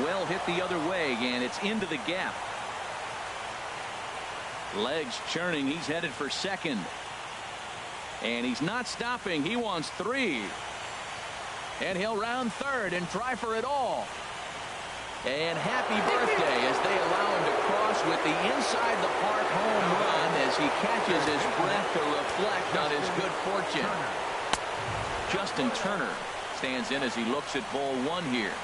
Well hit the other way, and it's into the gap. Legs churning. He's headed for second. And he's not stopping. He wants 3. And he'll round third and try for it all. And happy birthday as they allow him to cross with the inside the park home run as he catches his breath to reflect on his good fortune. Justin Turner stands in as he looks at ball one here.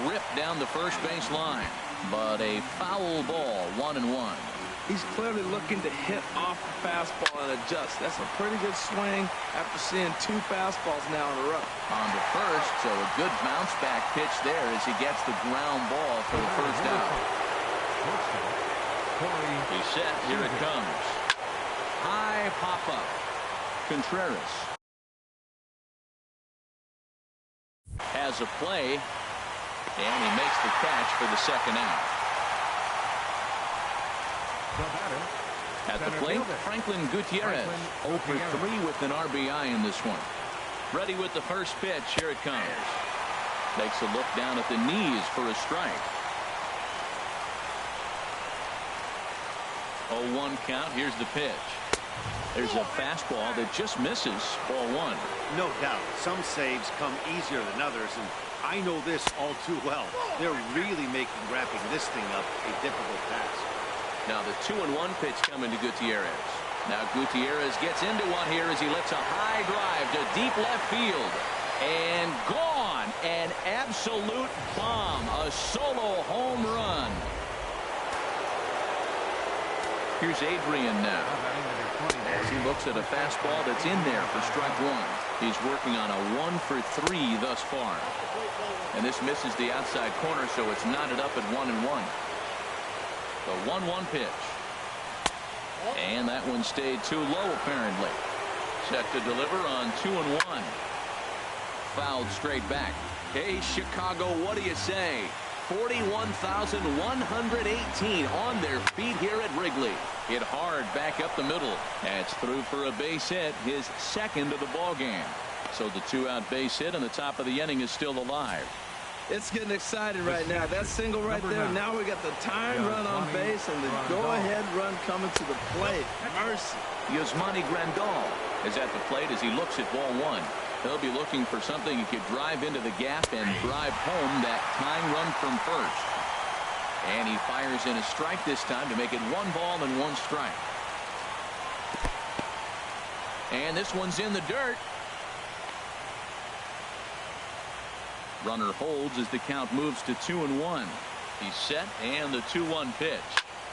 Ripped down the first base line, but a foul ball, 1-1. He's clearly looking to hit off the fastball and adjust. That's a pretty good swing after seeing 2 fastballs now in a row. On to first, so a good bounce back pitch there as he gets the ground ball for the first out. He's set. Here it comes. High pop up. Contreras has a play, and he makes the catch for the second out. At the plate, Franklin Gutierrez, 0 for 3 with an RBI in this one. Ready with the first pitch. Here it comes. Takes a look down at the knees for a strike. 0-1 count. Here's the pitch. There's a fastball that just misses ball one. No doubt. Some saves come easier than others, and I know this all too well. They're really making wrapping this thing up a difficult task. Now the 2-1 pitch coming to Gutierrez. Now Gutierrez gets into one here as he lets a high drive to deep left field. And gone. An absolute bomb. A solo home run. Here's Adrian now as he looks at a fastball that's in there for strike one. He's working on a 1 for 3 thus far. And this misses the outside corner, so it's knotted up at 1-1. The 1-1 pitch. And that one stayed too low, apparently. Set to deliver on 2-1. Fouled straight back. Hey, Chicago, what do you say? 41,118 on their feet here at Wrigley. Hit hard back up the middle. That's through for a base hit, his second of the ball game. So the 2-out base hit and the top of the inning is still alive. It's getting excited right now. That single right there. Now we got the tying run on base and the go-ahead run coming to the plate. Mercy. Yasmani Grandal is at the plate as he looks at ball one. He'll be looking for something he could drive into the gap and drive home that tying run from first. And he fires in a strike this time to make it 1 ball and 1 strike. And this one's in the dirt. Runner holds as the count moves to 2-1. He's set, and the 2-1 pitch.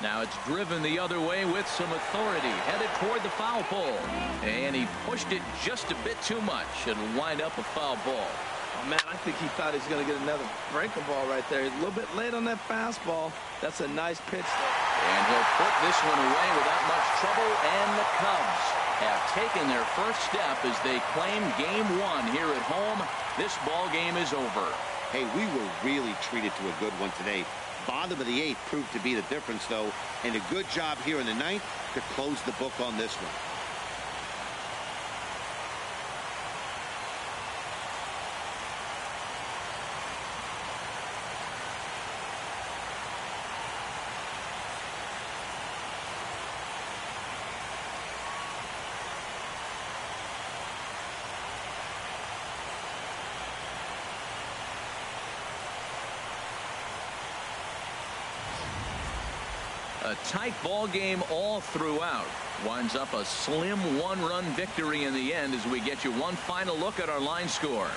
Now it's driven the other way with some authority, headed toward the foul pole. And he pushed it just a bit too much. It'll wind up a foul ball. Oh, man, I think he thought he was going to get another breaking ball right there. He's a little bit late on that fastball. That's a nice pitch there. And he'll put this one away without much trouble, and the Cubs have taken their first step as they claim game 1 here at home. This ball game is over. Hey, we were really treated to a good one today. Bottom of the 8th proved to be the difference, though, and a good job here in the 9th to close the book on this one. A tight ball game all throughout. Winds up a slim 1-run victory in the end as we get you one final look at our line score.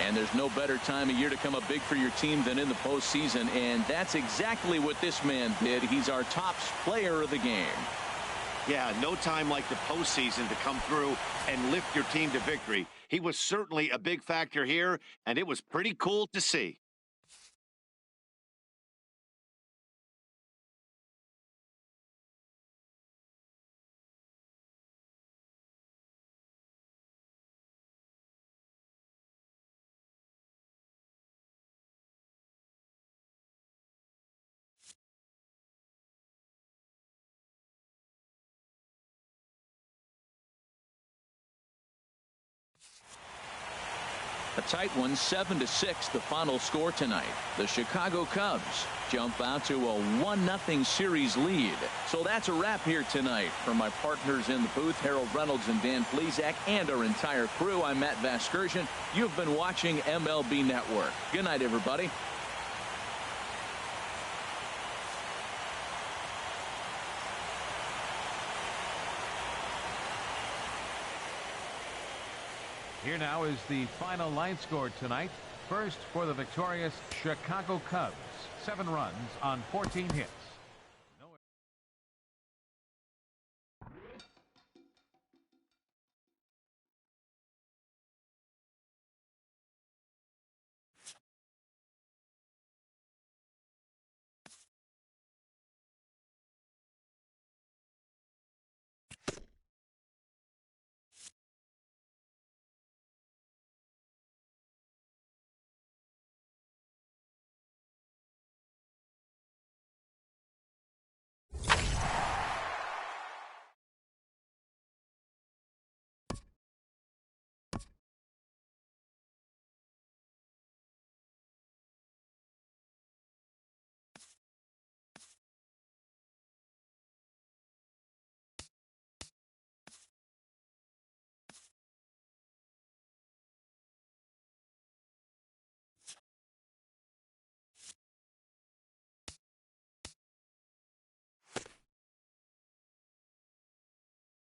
And there's no better time of year to come up big for your team than in the postseason, and that's exactly what this man did. He's our top player of the game. Yeah, no time like the postseason to come through and lift your team to victory. He was certainly a big factor here, and it was pretty cool to see. A tight one, 7-6, the final score tonight. The Chicago Cubs jump out to a 1-0 series lead. So that's a wrap here tonight. For my partners in the booth, Harold Reynolds and Dan Plesac, and our entire crew, I'm Matt Vasgersian. You've been watching MLB Network. Good night, everybody. Here now is the final line score tonight. First for the victorious Chicago Cubs. 7 runs on 14 hits.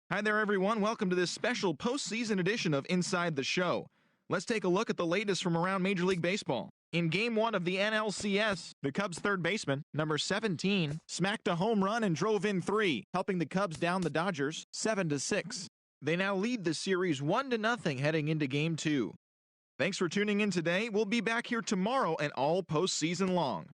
Hi there, everyone. Welcome to this special postseason edition of Inside the Show. Let's take a look at the latest from around Major League Baseball. In Game 1 of the NLCS, the Cubs' third baseman, number 17, smacked a home run and drove in 3, helping the Cubs down the Dodgers 7-6. They now lead the series 1-0 heading into Game 2. Thanks for tuning in today. We'll be back here tomorrow and all postseason long.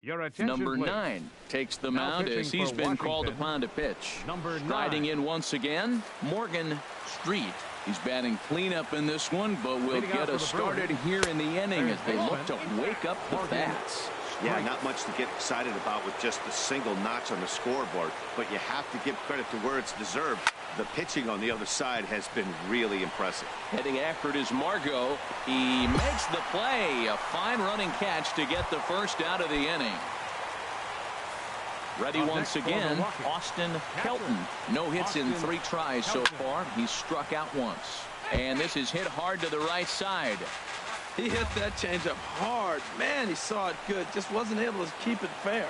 Your attention, Number please. 9 takes the Now mound pitching as he's for been called Washington, upon to pitch. Number 9. Striding in once again, Morgan Street. He's batting cleanup in this one, but will Leading out get for us the started here in the inning as they look to wake up the Morgan. bats. Yeah, not much to get excited about with just a single notch on the scoreboard, but you have to give credit to where it's deserved. The pitching on the other side has been really impressive. Heading after it is Margot. He makes the play. A fine running catch to get the first out of the inning. Ready Up once next for again, Milwaukee, Austin Kelton. No hits in 3 tries so far. He's struck out once. And this is hit hard to the right side. He hit that changeup hard. Man, he saw it good. Just wasn't able to keep it fair.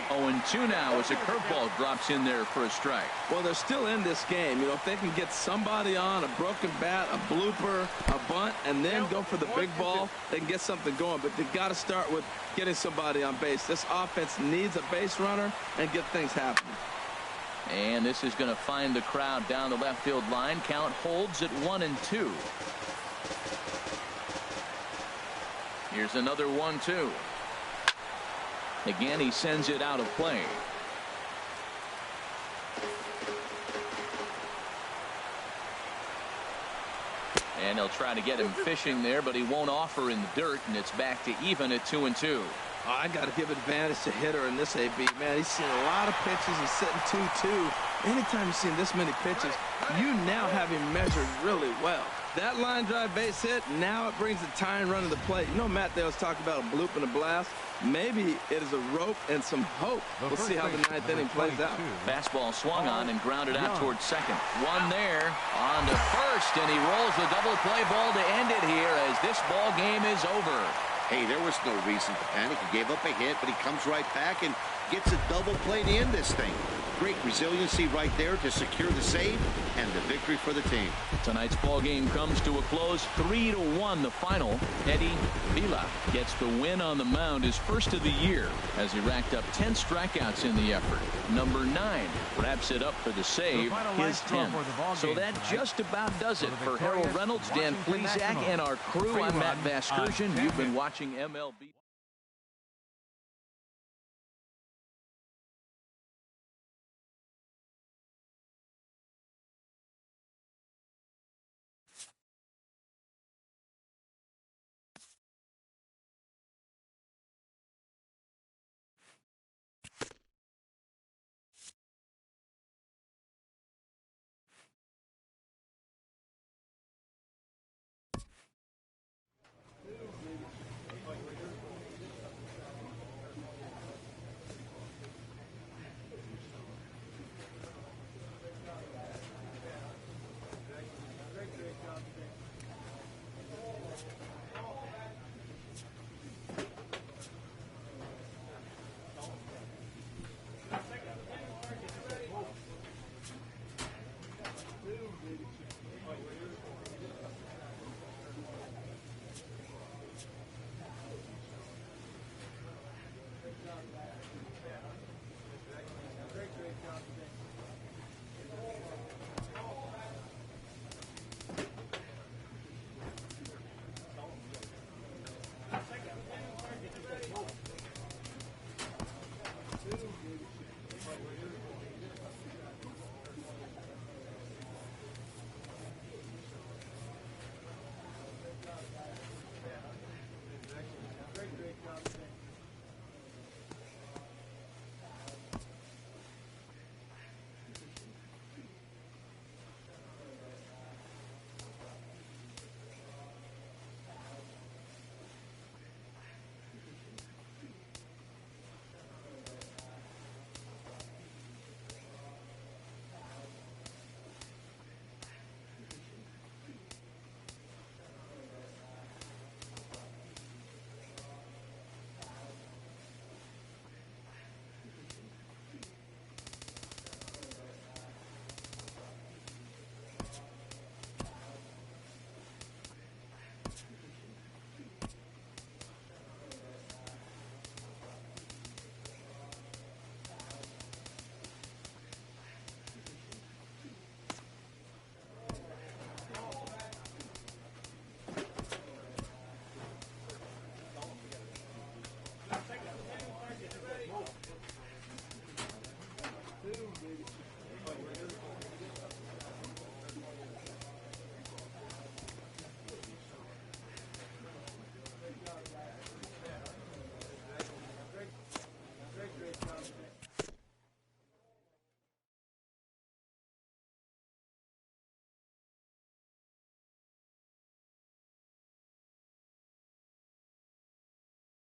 0-2 now as a curveball drops in there for a strike. Well, they're still in this game. You know, if they can get somebody on a broken bat, a blooper, a bunt, and then go for the big ball, they can get something going. But they got to start with getting somebody on base. This offense needs a base runner and get things happening. And this is going to find the crowd down the left field line. Count holds at 1-2. Here's another 1-2. Again, he sends it out of play. And he'll try to get him fishing there, but he won't offer in the dirt, and it's back to even at 2-2. Oh, I got to give advantage to hitter in this AB. Man, he's seen a lot of pitches. He's sitting 2-2. Anytime you've seen this many pitches, you now have him measured really well. That line drive base hit, now it brings the tying run to the plate. You know, Matt, they was talking about a bloop and a blast. Maybe it is a rope and some hope. We'll see how the 9th inning plays out. Fastball swung on and grounded out towards second. One there on to first, and he rolls the double play ball to end it here as this ball game is over. Hey, there was no reason to panic. He gave up a hit, but he comes right back and gets a double play to end this thing. Great resiliency right there to secure the save and the victory for the team. Tonight's ball game comes to a close, 3-1 the final. Eddie Vila gets the win on the mound, his first of the year, as he racked up 10 strikeouts in the effort. Number 9 wraps it up for the save, his 10th. So that just about does it for Harold Reynolds, Dan Plesac, and our crew. I'm Matt Vasgersian. You've been watching MLB.